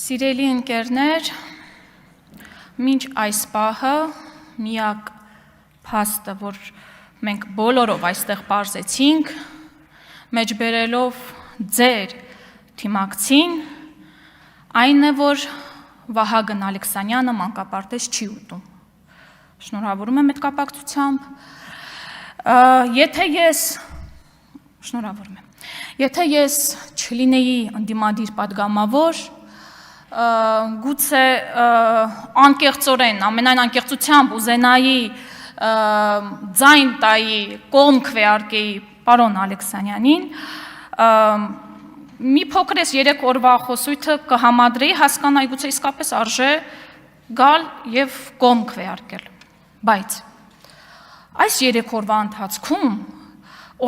Սիրելի ընկերներ, մինչ այս պահը միակ փաստը, որ մենք բոլորով այստեղ պարզեցինք, մեջբերելով ձեր թիմակցին, այն է, որ Վահագն Ալեքսանյանը մանկապարտեզ չի ուտում։ Շնորհավորում եմ այդ կապակցությամբ։ Եթե ես չլինեի ընդդիմադիր պատգամավոր, գուցե անկեղծորեն, ամենայն անկեղծությամբ ուզենայի ձայն տայի, կողմ քվեարկեի պարոն Ալեքսանյանին, մի փոքր ես 3 օրվա խոսույթը կհամադրեի, հասկանայի գուցե իսկապես արժե գալ եւ կողմ քվեարկել, բայց այս 3 օրվա ընթացքում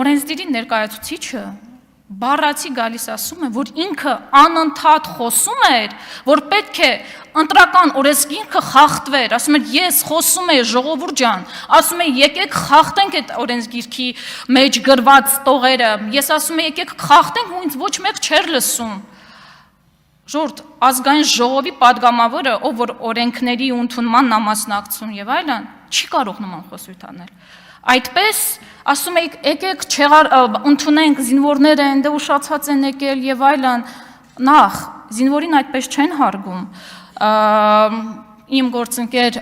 օրենսդիրի ներկայացուցիչը բառացի գալիս ասում է, որ ինքը անընդհատ խոսում էր, որ պետք է ընտրական օրենսգիրքը խախտվեր, ասում էր ես խոսում եմ ժողովուրդ ջան, ասում եմ եկեք խախտենք այդ օրենսգիրքի մեջ գրված տողերը, ես ասում եմ եկեք խախտենք ու ինձ ոչ մեկ չէր լսում։ Ժողովուրդ, ազգային ժողովի падգամավորը, ով որ օրենքների ընդունմանն է մասնակցում եւ այլն, չի կարող նման խոսույթ անել։ Այդպես ասում եք եկեք ընդունենք զինվորները այնտեղ ուշացած են եկել եւ այլն, նախ զինվորին այդպես չեն հարգում։ Իմ գործընկեր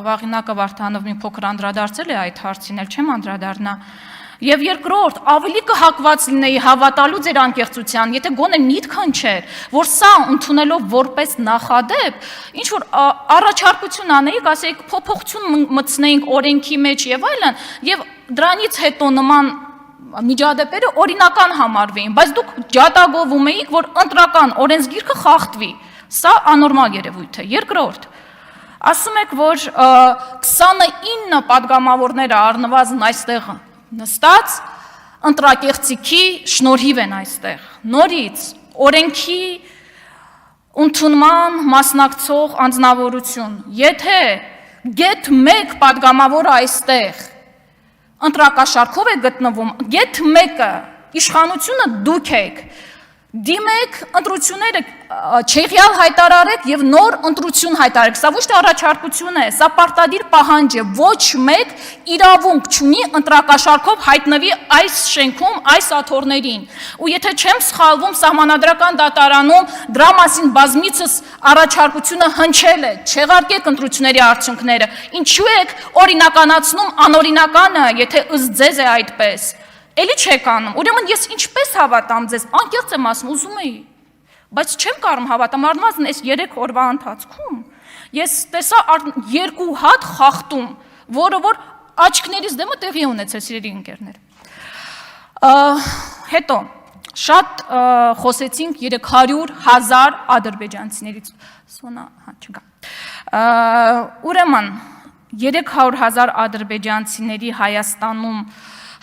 Վաղինակը Վարդանով մի փոքր անդրադարձել է այդ հարցին, էլ չեմ անդրադառնա։ Եվ երկրորդ, ավելի կհակված լինեի հավատալու ձեր անկեղծության, եթե գոնե միտք հնչեր, որ սա ընդունելով որպես նախադեպ, ինչ որ առաջարկություն անեիք, ասեիք փոփոխություն մտցնեինք օրենքի մեջ եւ այլն, եւ դրանից հետո նման միջադեպերը օրինական համարվեին, բայց դուք ջատագովում էիք, որ ընտրական օրենսգիրքը խախտվի։ Սա անորմալ երևույթ է։ Երկրորդ, ասում եք, որ 29 падգամավորները առնվազն այստեղ նստած ընտրակեղծիքի շնորհիվ են այստեղ, նորից օրենքի ընդունման մասնակցող անձնավորություն, եթե գեթ 1 падգամավորը այստեղ ընտրակաշարքով է գտնվում, գեթ 1-ը իշխանությունը դուք եք, դիմեք ընտրությունները չեղյալ հայտարարեք եւ նոր ընտրություն հայտարարեք, սա ոչ թե առաջարկություն է, սա պարտադիր պահանջ է, ոչ մեկ իրավունք չունի ընտրակաշարքով հայտնվի այս շենքում, այս աթոռներին, ու եթե չեմ սխալվում, սահմանադրական դատարանում դրա մասին բազմիցս առաջարկությունը հնչել է, չեղարկեք ընտրությունների արդյունքները, ինչու եք օրինականացնում անօրինականը, եթե ըստ ձեզ է այդպես, էլի չեք անում, ուրեմն ես ինչպես հավատամ ձեզ, անկեղծ եմ ասում, ուզում էի, բայց չեմ կարող հավատամ, առնվազն այս 3 օրվա ընթացքում ես տեսա 2 հատ խախտում, որը որ աչքներիս դեմը տեղի ունեցել, սիրելի ընկերներ։ Հետո շատ խոսեցինք 300,000 ադրբեջանցիներից, ուրեմն 300,000 ադրբեջանցիների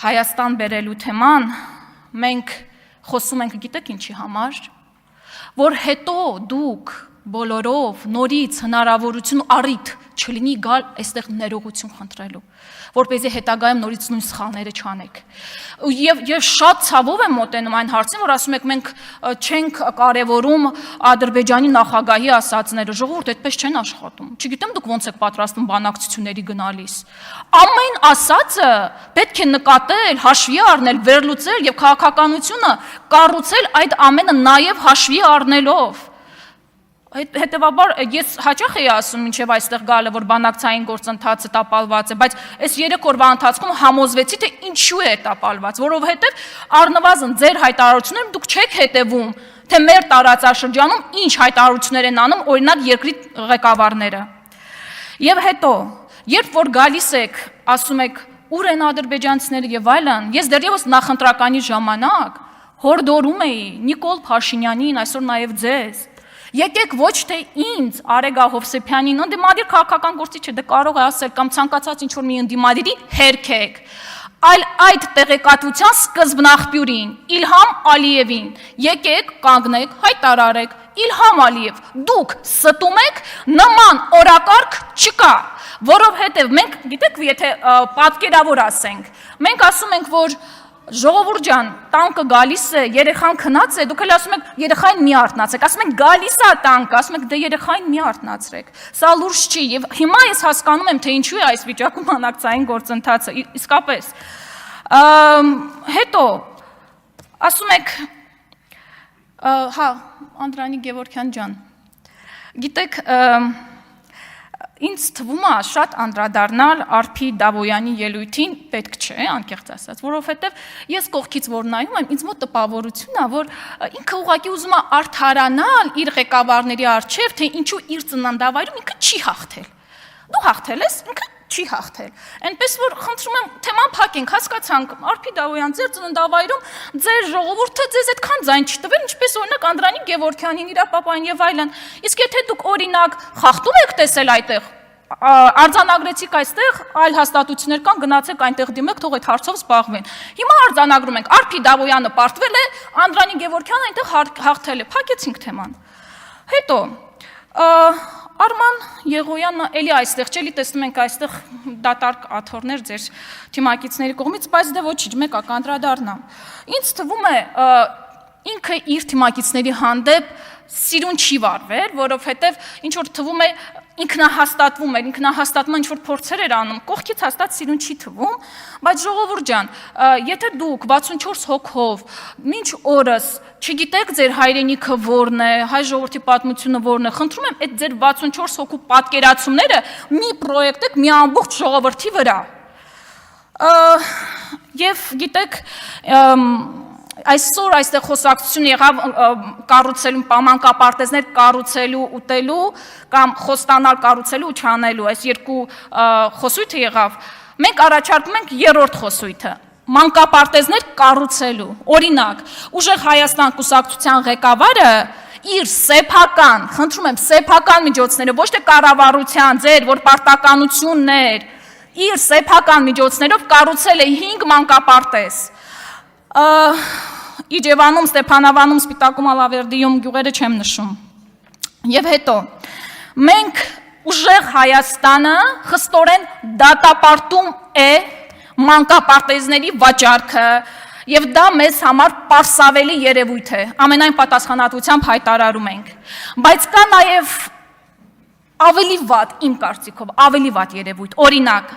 Հայաստան բերելու թեման մենք խոսում ենք, գիտեք ինչի համար, որ հետո դուք բոլորով նորից հնարավորություն առիթ չլինի գալ այստեղ ներողություն խնդրելու, որպեսզի հետագայում նորից նույն սխալները չանեք։ Եվ շատ ցավով եմ մոտենում այն հարցին, որ ասում եք մենք չենք կարևորում Ադրբեջանի նախագահի ասածները, ժողովուրդ այդպես չեն աշխատում։ Չգիտեմ դուք ոնց եք պատրաստում բանակցությունների գնալիս։ Ամեն ասածը պետք է նկատել, հաշվի առնել, վերլուծել եւ քաղաքականությունը կառուցել այդ ամենը նաեւ հաշվի առնելով։ Հետևաբար ես հաճախ էի ասում մինչև այստեղ գալը, որ բանակցային գործընթացը տապալված է, բայց այս 3 օրվա ընթացքում համոզվեցի, թե ինչու է տապալված, որովհետև առնվազն ձեր հայտարարությունները դուք չեք հետևում, թե մեր տարածաշրջանում ինչ հայտարարություններ են անում, օրինակ երկրի ղեկավարները։ Եվ հետո, երբ որ գալիս եք, ասում եք ուր են ադրբեջանցիները եւ այլն, ես դեռևս նախընտրականի ժամանակ հորդորում էի Նիկոլ Փաշինյանին, այսօր նաեւ ձեզ, եկեք ոչ թե ինձ, Արեգա Հովսեփյանին, ընդդիմադիր քաղաքական գործիչ է, դա կարող է ասել կամ ցանկացած ինչ-որ մի ընդդիմադիրի հերքեք, այլ այդ տեղեկատվության սկզբնաղբյուրին, Իլհամ Ալիևին, եկեք, կանգնեք, հայտարարեք, Իլհամ Ալիև, դուք ստում եք, նման օրակարգ չկա, որովհետև մենք, գիտեք, եթե պատկերավոր ասենք, մենք ասում ենք, որ Ժողովուրդ ջան, տանկը գալիս է, երեխան քնած է, դուք էլ ասում եք երեխային մի արթնացեք, ասում եք գալիս է տանկը, ասում եք դե երեխային մի արթնացրեք։ Սա լուրջ չի եւ հիմա ես հասկանում եմ, թե ինչու է այս վիճակում բանակցային գործընթացը, իսկապես։ Հետո ասում եք հա, Անդրանիկ Գևորգյան ջան, գիտեք, ինձ թվում է շատ անդրադառնալ Արփի Դավոյանի ելույթին պետք չէ, անկեղծ ասած, որովհետև ես կողքից որ նայում եմ, ինձ մոտ տպավորություն է, որ ինքը ուղղակի ուզում է արդարանալ իր ղեկավարների առջև, թե ինչու իր ծննդավայրում ինքը չի հաղթել։ Դու հաղթել ես, ինքը չի հաղթել։ Այնպես որ խնդրում եմ թեման փակենք, հասկացանք, Արփի Դավոյան, ձեր ծննդավայրում ձեր ժողովուրդը ձեզ այդքան ձայն չի տվել, ինչպես օրինակ Անդրանիկ Գևորգյանին, իր պապային եւ այլն։ Իսկ եթե դուք օրինակ խախտում եք տեսել այդտեղ, արձանագրեցիք այստեղ, այլ հաստատություններ կան, գնացեք այնտեղ դիմեք, թող այդ հարցով զբաղվեն։ Հիմա արձանագրում ենք, Արփի Դավոյանը պարտվել է, Անդրանիկ Գևորգյանը այնտեղ հաղթել է, փակեցինք թեման։ Հետո Արման Եղոյանը էլի այստեղ չէ, էլի տեսնում ենք այստեղ դատարկ աթոռներ ձեր թիմակիցների կողմից, բայց դե ոչինչ, մեկը կանդրադառնամ։ Ինձ թվում է ինքը իր թիմակիցների հանդեպ սիրուն չի վարվել, որովհետև ինչ որ թվում է ինքնահաստատվում էր, ինքնահաստատման ինչ որ փորձեր էր անում, կողքից հաստատ սիրուն չի թվում, բայց ժողովուրդ ջան, եթե դուք 64 հոգով մինչ օրս չգիտեք ձեր հայրենիքը որն է, հայ ժողովրդի պատմությունը որն է, խնդրում եմ այդ ձեր 64 հոգու պատկերացումները մի պրոյեկտեք մի ամբողջ ժողովրդի վրա։ Եվ գիտեք, այսօր այստեղ խոսակցություն եղավ կառուցելու մանկապարտեզներ կառուցելու ուտելու կամ խոստանալ կառուցելու ու չանելու, այս երկու խոսույթը եղավ։ Մենք առաջարկում ենք երրորդ խոսույթը, մանկապարտեզներ կառուցելու։ Օրինակ, Ուժեղ Հայաստան կուսակցության ղեկավարը իր սեփական, խնդրում եմ, սեփական միջոցները, ոչ թե կառավարության, ձեր որ պարտականություններ, իր սեփական միջոցներով կառուցել է 5 մանկապարտեզ։ Իջևանում, Ստեփանավանում, Սպիտակում, Ալավերդիում գյուղերը չեմ նշում։ Եվ հետո մենք Ուժեղ Հայաստանը խստորեն դատապարտում է մանկապարտեզների վաճառքը եւ դա մեզ համար պարսավելի երևույթ է։ Ամենայն պատասխանատվությամբ հայտարարում ենք։ Բայց կա նաեւ ավելի վատ, իմ կարծիքով, ավելի վատ երևույթ։ Օրինակ,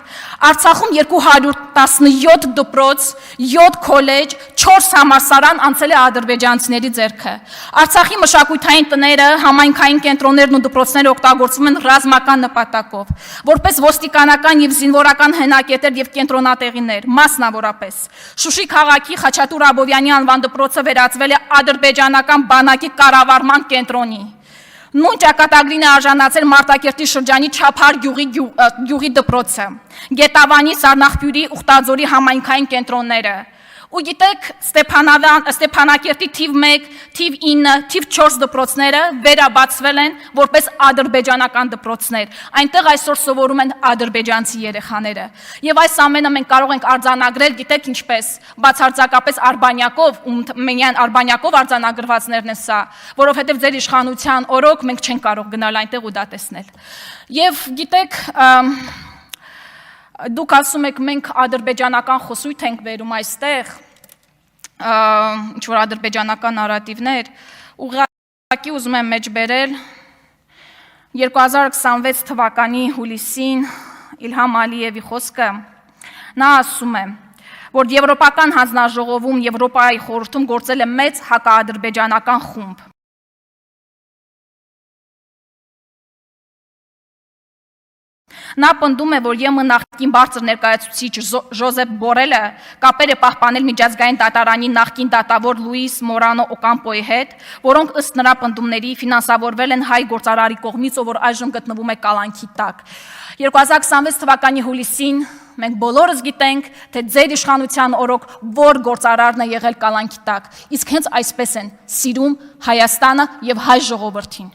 Արցախում 217 դպրոց, 7 քոլեջ, 4 համալսարան անցել է ադրբեջանցիների ձեռքը։ Արցախի մշակութային տները, համայնքային կենտրոններն ու դպրոցները օգտագործվում են ռազմական նպատակով, որպես ոստիկանական եւ զինվորական հենակետեր եւ կենտրոնատեղիներ, մասնավորապես։ Շուշի քաղաքի Խաչատուր Աբովյանի անվան դպրոցը վերածվել է ադրբեջանական բանակի կառավարման կենտրոնի։ Նույն ճակատագրին է արժանացել Մարտակերտի շրջանի Չափար գյուղի դպրոցը, Գետավանի, Սառնախբյուրի, Ուխտաձորի համայնքային կենտրոնները։ Ու գիտեք, Ստեփանակերտի թիվ 1, թիվ 9, թիվ 4 դպրոցները վերաբացվել են որպես ադրբեջանական դպրոցներ։ Այնտեղ այսօր սովորում են ադրբեջանցի երեխաները։ Եվ այս ամենը մենք կարող ենք արձանագրել, գիտեք ինչպես, բացարձակապես Արբանյակով, Մենյան Արբանյակով արձանագրվածներն են սա, որովհետև ձեր իշխանության օրոք մենք չենք կարող գնալ այնտեղ ու դա տեսնել։ Եվ գիտեք, դուք ասում եք մենք ադրբեջանական խոսույթ ենք վերում այստեղ, ինչ-որ ադրբեջանական նարատիվներ, ուղղակի ուզում եմ մեջ բերել 2026 թվականի հուլիսին Իլհամ Ալիևի խոսքը, նա ասում է, որ Եվրոպական հանձնաժողովում Եվրոպայի խորհրդում գործել է մեծ հակաադրբեջանական խումբ։ Նա պնդում է, որ ԵՄ նախկին բարձր ներկայացուցիչ Ժոզեփ Բորելը կապեր է պահպանել միջազգային դատարանի նախկին դատավոր Լուիս Մորանո Օկամպոյի հետ, որոնք ըստ նրա պնդումների ֆինանսավորվել են հայ գործարարի կողմից, ով որ այժմ գտնվում է կալանքի տակ։ 2026 թվականի հուլիսին մենք բոլորս գիտենք, թե ձեր իշխանության օրոք որ գործարարն է եղել կալանքի տակ, իսկ հենց այսպես են սիրում Հայաստանը եւ հայ ժողովրդին։